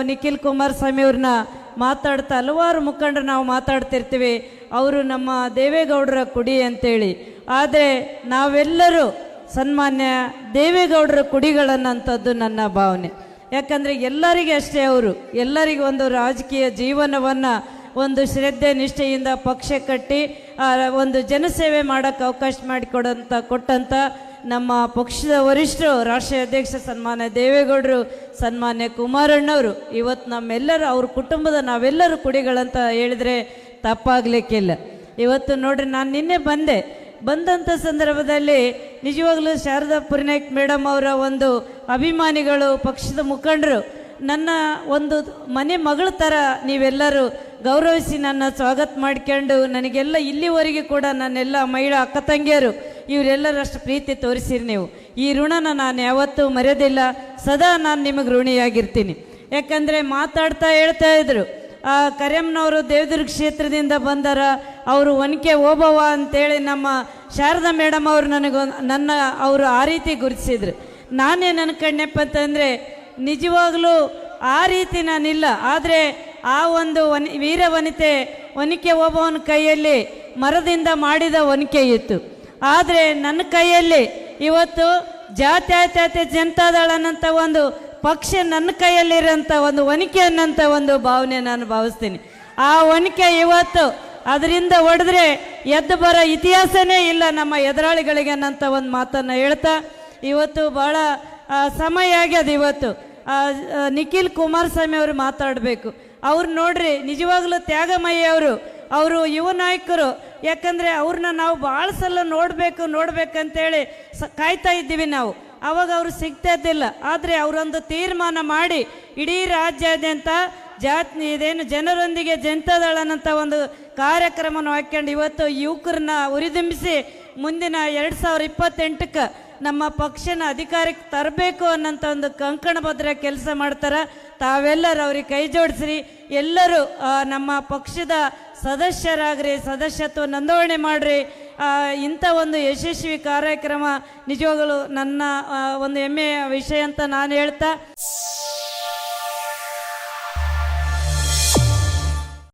ನಿಖಿಲ್ ಕುಮಾರಸ್ವಾಮಿ ಅವ್ರನ್ನ ಮಾತಾಡ್ತಾ ಹಲವಾರು ಮುಖಂಡರು ನಾವು ಮಾತಾಡ್ತಿರ್ತೀವಿ, ಅವರು ನಮ್ಮ ದೇವೇಗೌಡರ ಕುಡಿ ಅಂತೇಳಿ. ಆದರೆ ನಾವೆಲ್ಲರೂ ಸನ್ಮಾನ್ಯ ದೇವೇಗೌಡರ ಕುಡಿಗಳನ್ನಂಥದ್ದು ನನ್ನ ಭಾವನೆ. ಯಾಕಂದರೆ ಎಲ್ಲರಿಗೆ ಅಷ್ಟೇ, ಅವರು ಎಲ್ಲರಿಗೂ ಒಂದು ರಾಜಕೀಯ ಜೀವನವನ್ನು ಒಂದು ಶ್ರದ್ಧೆ ನಿಷ್ಠೆಯಿಂದ ಪಕ್ಷ ಕಟ್ಟಿ ಒಂದು ಜನಸೇವೆ ಮಾಡೋಕ್ಕೆ ಅವಕಾಶ ಕೊಟ್ಟಂಥ ನಮ್ಮ ಪಕ್ಷದ ವರಿಷ್ಠರು, ರಾಷ್ಟ್ರೀಯ ಅಧ್ಯಕ್ಷ ಸನ್ಮಾನ್ಯ ದೇವೇಗೌಡರು, ಸನ್ಮಾನ್ಯ ಕುಮಾರಣ್ಣವರು, ಇವತ್ತು ನಮ್ಮೆಲ್ಲರೂ ಅವ್ರ ಕುಟುಂಬದ ನಾವೆಲ್ಲರೂ ಕುಡಿಗಳಂತ ಹೇಳಿದರೆ ತಪ್ಪಾಗಲಿಕ್ಕಿಲ್ಲ. ಇವತ್ತು ನೋಡ್ರಿ, ನಾನು ನಿನ್ನೆ ಬಂದಂಥ ಸಂದರ್ಭದಲ್ಲಿ ನಿಜವಾಗ್ಲೂ ಶಾರದಾ ಪುರನಾಯ್ಕ ಮೇಡಮ್ ಅವರ ಒಂದು ಅಭಿಮಾನಿಗಳು, ಪಕ್ಷದ ಮುಖಂಡರು ನನ್ನ ಒಂದು ಮನೆ ಮಗಳ ಥರ ನೀವೆಲ್ಲರೂ ಗೌರವಿಸಿ ನನ್ನ ಸ್ವಾಗತ ಮಾಡ್ಕೊಂಡು ನನಗೆಲ್ಲ ಇಲ್ಲಿವರೆಗೆ ಕೂಡ ನನ್ನೆಲ್ಲ ಮಹಿಳಾ ಅಕ್ಕ ತಂಗಿಯರು ಇವರೆಲ್ಲರಷ್ಟು ಪ್ರೀತಿ ತೋರಿಸಿರಿ. ನೀವು ಈ ಋಣನ ನಾನು ಯಾವತ್ತೂ ಮರೆಯೋದಿಲ್ಲ, ಸದಾ ನಾನು ನಿಮಗೆ ಋಣಿಯಾಗಿರ್ತೀನಿ. ಯಾಕಂದರೆ ಮಾತಾಡ್ತಾ ಹೇಳ್ತಾ ಇದ್ರು, ಕರೆಮ್ನವರು ದೇವದುರ್ಗ ಕ್ಷೇತ್ರದಿಂದ ಬಂದಾರ, ಅವರು ಒನಕೆ ಓಬವ್ವ ಅಂತೇಳಿ ನಮ್ಮ ಶಾರದಾ ಮೇಡಮ್ ಅವರು ಅವರು ಆ ರೀತಿ ಗುರುತಿಸಿದ್ರು. ನಾನೇನು ಅನ್ಕೊಂಡೆಪ್ಪ ಅಂತಂದರೆ, ನಿಜವಾಗ್ಲೂ ಆ ರೀತಿ ನಾನಿಲ್ಲ. ಆದರೆ ಆ ಒಂದು ವೀರ ವನಿತೆ ಒನಕೆ ಓಬವ್ವನ ಕೈಯಲ್ಲಿ ಮರದಿಂದ ಮಾಡಿದ ಒನಕೆ ಇತ್ತು. ಆದರೆ ನನ್ನ ಕೈಯಲ್ಲಿ ಇವತ್ತು ಜಾತ್ಯತೀತ ಜನತಾದಳ ಅನ್ನೋಂಥ ಒಂದು ಪಕ್ಷ ನನ್ನ ಕೈಯಲ್ಲಿರೋಂಥ ಒಂದು ಒನಕೆ ಅನ್ನೋಂಥ ಒಂದು ಭಾವನೆ ನಾನು ಭಾವಿಸ್ತೀನಿ. ಆ ಒನಕೆ ಇವತ್ತು ಅದರಿಂದ ಹೊಡೆದ್ರೆ ಎದ್ದು ಬರೋ ಇತಿಹಾಸನೇ ಇಲ್ಲ ನಮ್ಮ ಎದುರಾಳಿಗಳಿಗೆ ಅನ್ನೋಂಥ ಒಂದು ಮಾತನ್ನು ಹೇಳ್ತಾ, ಇವತ್ತು ಭಾಳ ಸಮಯ ಆಗ್ಯದ. ಇವತ್ತು ನಿಖಿಲ್ ಕುಮಾರಸ್ವಾಮಿ ಅವರು ಮಾತಾಡಬೇಕು. ಅವ್ರು ನೋಡ್ರಿ, ನಿಜವಾಗ್ಲೂ ತ್ಯಾಗಮಯಿ ಅವರು ಯುವ ನಾಯಕರು. ಯಾಕಂದರೆ ಅವ್ರನ್ನ ನಾವು ಭಾಳ ಸಲ ನೋಡ್ಬೇಕಂತೇಳಿ ಕಾಯ್ತಾ ಇದ್ದೀವಿ ನಾವು. ಅವಾಗ ಅವರು ಸಿಗ್ತಾ ಇದ್ದಿಲ್ಲ. ಆದರೆ ಅವರೊಂದು ತೀರ್ಮಾನ ಮಾಡಿ ಇಡೀ ರಾಜ್ಯಾದ್ಯಂತ ಇದೇನು ಜನರೊಂದಿಗೆ ಜನತಾದಳ ಅನ್ನೋಂಥ ಒಂದು ಕಾರ್ಯಕ್ರಮವನ್ನು ಹಾಕ್ಕೊಂಡು ಇವತ್ತು ಯುವಕರನ್ನ ಉರಿದುಂಬಿಸಿ ಮುಂದಿನ 2028ಕ್ಕೆ ನಮ್ಮ ಪಕ್ಷನ ಅಧಿಕಾರಕ್ಕೆ ತರಬೇಕು ಅನ್ನೋಂಥ ಒಂದು ಕಂಕಣಬದ್ಧ ಕೆಲಸ ಮಾಡ್ತಾರೆ. ತಾವೆಲ್ಲರೂ ಅವ್ರಿಗೆ ಕೈ ಜೋಡಿಸ್ರಿ. ಎಲ್ಲರೂ ನಮ್ಮ ಪಕ್ಷದ ಸದಸ್ಯರಾಗ್ರಿ, ಸದಸ್ಯತ್ವ ನೋಂದಣಿ ಮಾಡಿರಿ. ಇಂಥ ಒಂದು ಯಶಸ್ವಿ ಕಾರ್ಯಕ್ರಮ ನಿಜವಾಗಲೂ ನನ್ನ ಒಂದು ಹೆಮ್ಮೆಯ ವಿಷಯ ಅಂತ ನಾನು ಹೇಳ್ತಾ